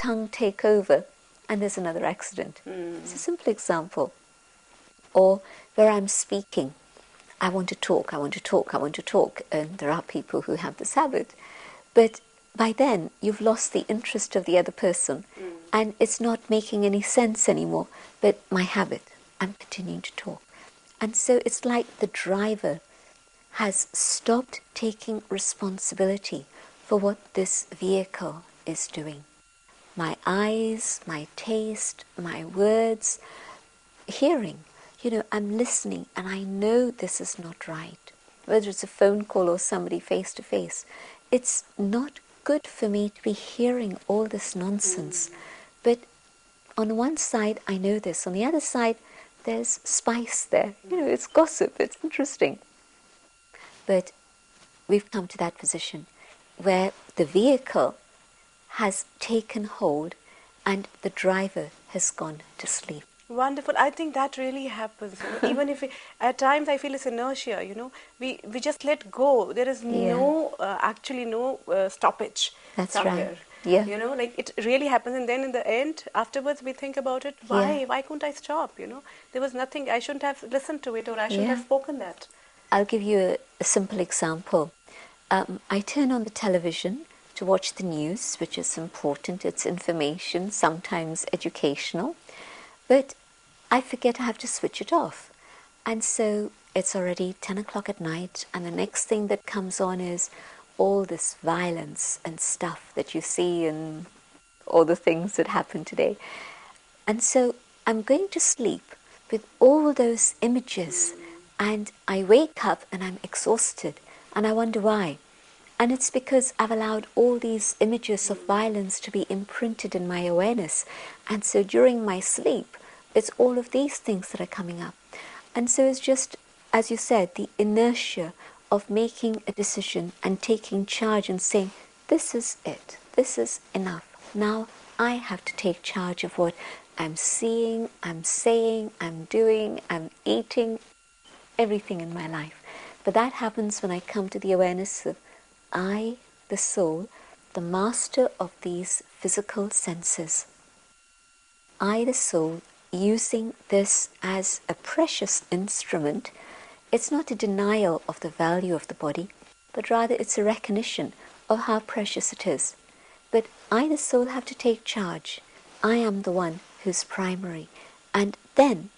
tongue take over and there's another accident. It's a simple example. Or where I'm speaking, I want to talk, I want to talk, I want to talk. And there are people who have this habit. But by then, you've lost the interest of the other person. And it's not making any sense anymore. But my habit, I'm continuing to talk. And so it's like the driver has stopped taking responsibility for what this vehicle is doing. My eyes, my taste, my words, hearing. I'm listening and I know this is not right. Whether it's a phone call or somebody face to face, it's not good for me to be hearing all this nonsense. But on one side, I know this. On the other side, there's spice there. It's gossip. It's interesting. But we've come to that position where the vehicle has taken hold and the driver has gone to sleep. Wonderful. I think that really happens. Even if at times I feel it's inertia, we just let go. There is no stoppage. That's somewhere. Right. Yeah. Like it really happens, and then in the end, afterwards, we think about it. Why couldn't I stop? There was nothing. I shouldn't have listened to it, or I shouldn't have spoken that. I'll give you a simple example. I turn on the television to watch the news, which is important. It's information, sometimes educational, but I forget I have to switch it off. And so it's already 10 o'clock at night, and the next thing that comes on is all this violence and stuff that you see and all the things that happen today. And so I'm going to sleep with all those images, and I wake up and I'm exhausted, and I wonder why. And it's because I've allowed all these images of violence to be imprinted in my awareness. And so during my sleep, it's all of these things that are coming up. And so it's just, as you said, the inertia of making a decision and taking charge and saying, this is it, this is enough. Now I have to take charge of what I'm seeing, I'm saying, I'm doing, I'm eating, everything in my life. But that happens when I come to the awareness of I, the soul, the master of these physical senses. I, the soul, using this as a precious instrument. It's not a denial of the value of the body, but rather it's a recognition of how precious it is. But I, the soul, have to take charge. I am the one who's primary. And then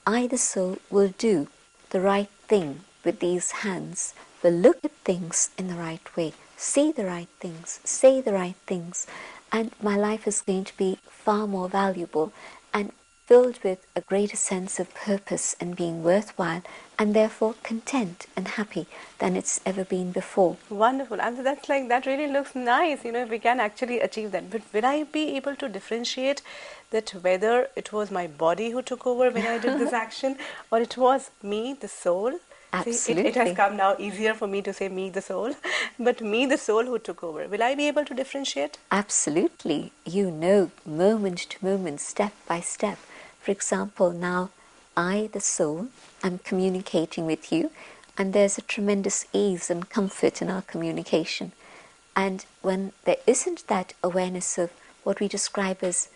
I, the soul, will do the right thing with these hands, will look at things in the right way, see the right things, say the right things, and my life is going to be far more valuable and filled with a greater sense of purpose and being worthwhile, and therefore content and happy than it's ever been before. Wonderful. And that really looks nice, if we can actually achieve that. But will I be able to differentiate that whether it was my body who took over when I did this action, or it was me, the soul? Absolutely. See, it has come now easier for me to say me, the soul, but me, the soul who took over. Will I be able to differentiate? Absolutely. Moment to moment, step by step. For example, now I, the soul, am communicating with you, and there's a tremendous ease and comfort in our communication. And when there isn't that awareness of what we describe as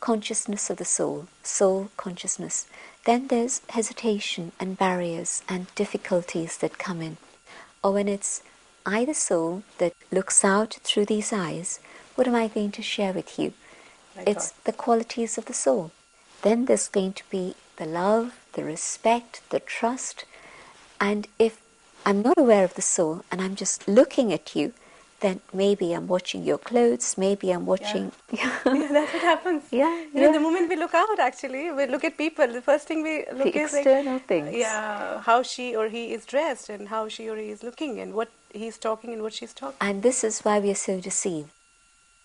consciousness of the soul, soul consciousness, then there's hesitation and barriers and difficulties that come in. Or when it's I, the soul, that looks out through these eyes, what am I going to share with you? It's the qualities of the soul. Then there's going to be the love, the respect, the trust. And if I'm not aware of the soul and I'm just looking at you, then maybe I'm watching your clothes, maybe I'm watching... Yeah, that's what happens. The moment we look out, actually, we look at people, the first thing we look the is external things. Yeah, how she or he is dressed and how she or he is looking and what he's talking and what she's talking. And this is why we are so deceived.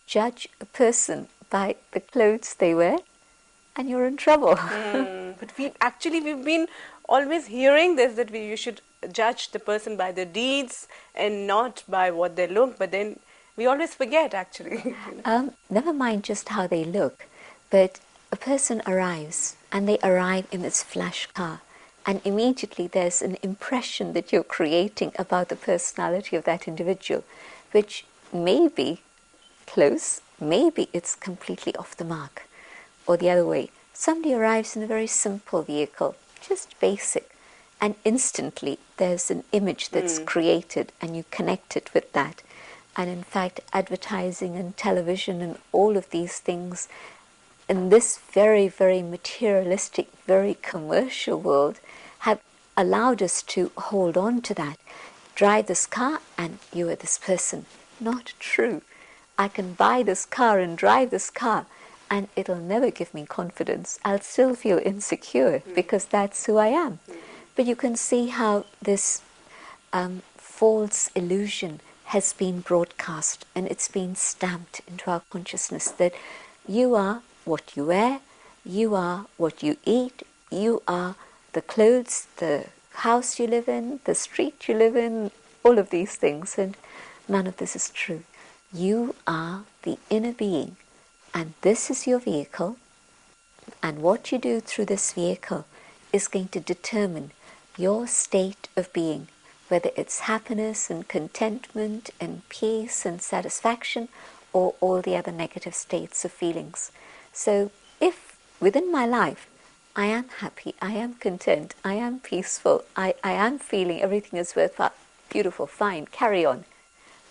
Judge a person by the clothes they wear and you're in trouble. But we've been always hearing this, that you should judge the person by their deeds and not by what they look, but then we always forget, actually. Never mind just how they look, but a person arrives and they arrive in this flash car, and immediately there's an impression that you're creating about the personality of that individual, which may be close, maybe it's completely off the mark. Or the other way, somebody arrives in a very simple vehicle, just basic, and instantly there's an image that's created and you connect it with that. And in fact, advertising and television and all of these things in this very, very materialistic, very commercial world have allowed us to hold on to that. Drive this car and you are this person. Not true. I can buy this car and drive this car and it'll never give me confidence. I'll still feel insecure because that's who I am. But you can see how this false illusion has been broadcast and it's been stamped into our consciousness that you are what you wear, you are what you eat, you are the clothes, the house you live in, the street you live in, all of these things. And none of this is true. You are the inner being, and this is your vehicle, and what you do through this vehicle is going to determine your state of being, whether it's happiness and contentment and peace and satisfaction or all the other negative states of feelings. So if within my life I am happy, I am content, I am peaceful, I am feeling everything is worthwhile, beautiful, fine, carry on.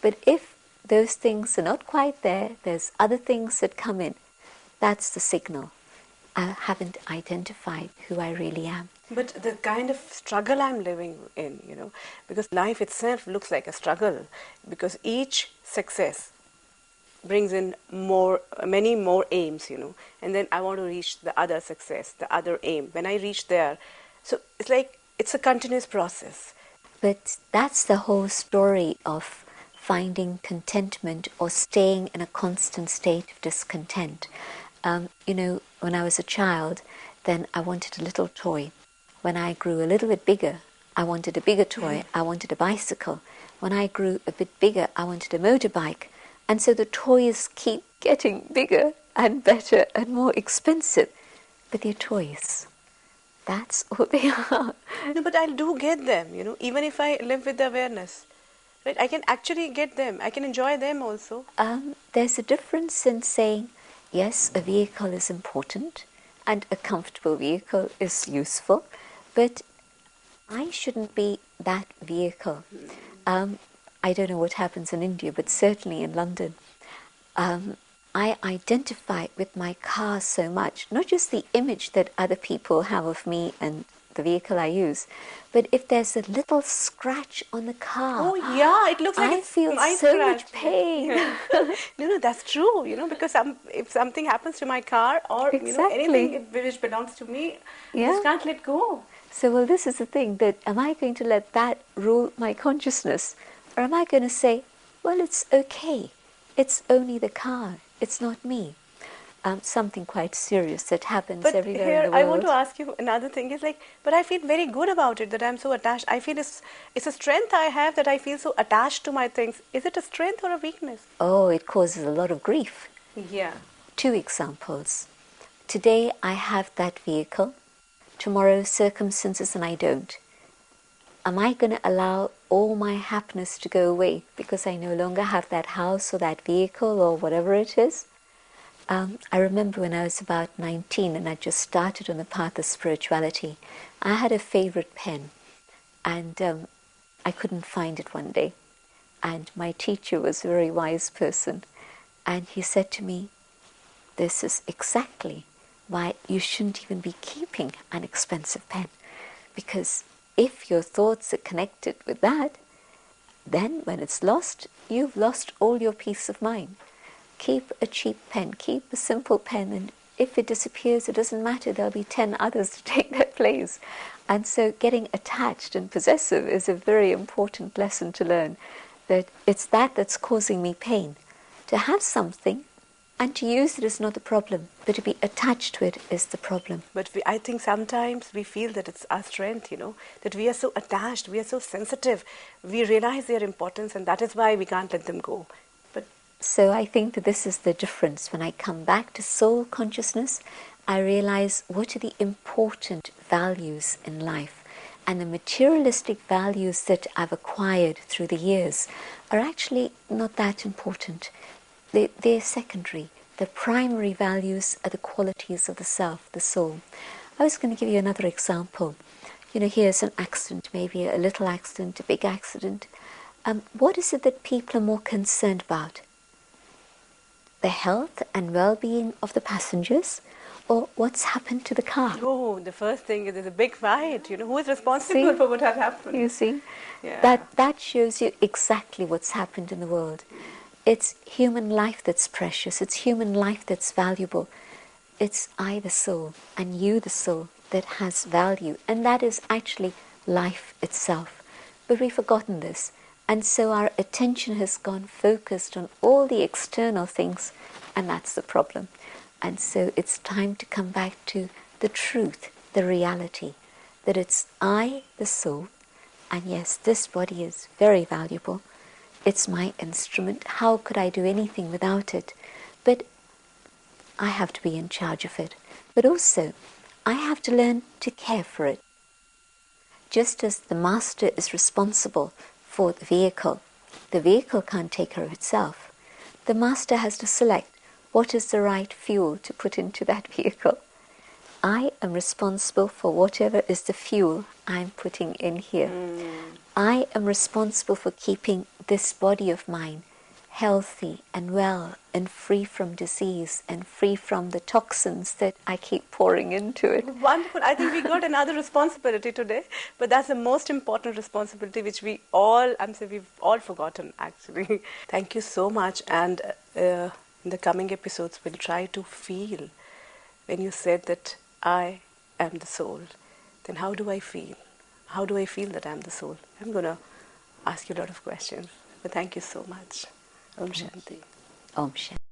But if those things are not quite there, there's other things that come in, that's the signal. I haven't identified who I really am. But the kind of struggle I'm living in, because life itself looks like a struggle, because each success brings in many more aims, and then I want to reach the other success, the other aim. When I reach there, so it's like it's a continuous process. But that's the whole story of finding contentment or staying in a constant state of discontent. When I was a child, then I wanted a little toy. When I grew a little bit bigger, I wanted a bigger toy. I wanted a bicycle. When I grew a bit bigger, I wanted a motorbike. And so the toys keep getting bigger and better and more expensive. But they're toys. That's all they are. No, but I do get them, even if I live with the awareness. Right? I can actually get them. I can enjoy them also. There's a difference in saying, yes, a vehicle is important and a comfortable vehicle is useful, but I shouldn't be that vehicle. I don't know what happens in India, but certainly in London, I identify with my car so much, not just the image that other people have of me and the vehicle I use, but if there's a little scratch on the car, oh yeah, it looks like I feel so much pain. No, that's true. Because if something happens to my car or Exactly. anything which belongs to me, I just can't let go. So, well, this is the thing, that am I going to let that rule my consciousness, or am I going to say, well, it's okay, it's only the car, it's not me. Something quite serious that happens everywhere here, in the world. I want to ask you another thing. Is but I feel very good about it, that I'm so attached. I feel it's a strength I have, that I feel so attached to my things. Is it a strength or a weakness? Oh, it causes a lot of grief. Yeah. 2 examples. Today I have that vehicle. Tomorrow circumstances and I don't. Am I going to allow all my happiness to go away because I no longer have that house or that vehicle or whatever it is? I remember when I was about 19 and I just started on the path of spirituality, I had a favorite pen and I couldn't find it one day. And my teacher was a very wise person, and he said to me, this is exactly why you shouldn't even be keeping an expensive pen, because if your thoughts are connected with that, then when it's lost, you've lost all your peace of mind. Keep a cheap pen, keep a simple pen, and if it disappears, it doesn't matter, there'll be 10 others to take their place. And so getting attached and possessive is a very important lesson to learn, that it's that's causing me pain. To have something and to use it is not the problem, but to be attached to it is the problem. But I think sometimes we feel that it's our strength, that we are so attached, we are so sensitive, we realize their importance, and that is why we can't let them go. So I think that this is the difference. When I come back to soul consciousness, I realize what are the important values in life. And the materialistic values that I've acquired through the years are actually not that important. they're secondary. The primary values are the qualities of the self, the soul. I was going to give you another example. Here's an accident, maybe a little accident, a big accident. What is it that people are more concerned about? The health and well-being of the passengers, or what's happened to the car? Oh, the first thing is there's a big fight. Who is responsible for what has happened? You see? Yeah. That shows you exactly what's happened in the world. It's human life that's precious. It's human life that's valuable. It's I, the soul, and you, the soul, that has value. And that is actually life itself. But we've forgotten this. And so our attention has gone focused on all the external things, and that's the problem. And so it's time to come back to the truth, the reality, that it's I, the soul, and yes, this body is very valuable. It's my instrument. How could I do anything without it? But I have to be in charge of it. But also, I have to learn to care for it. Just as the master is responsible for the vehicle can't take care of itself. The master has to select what is the right fuel to put into that vehicle. I am responsible for whatever is the fuel I'm putting in here. I am responsible for keeping this body of mine healthy and well and free from disease and free from the toxins that I keep pouring into it. Wonderful. I think we got another responsibility today, but that's the most important responsibility which we've all forgotten actually. Thank you so much, and in the coming episodes we'll try to feel when you said that I am the soul. Then how do I feel? How do I feel that I'm the soul? I'm going to ask you a lot of questions, but thank you so much. Om Shanti. Om Shanti.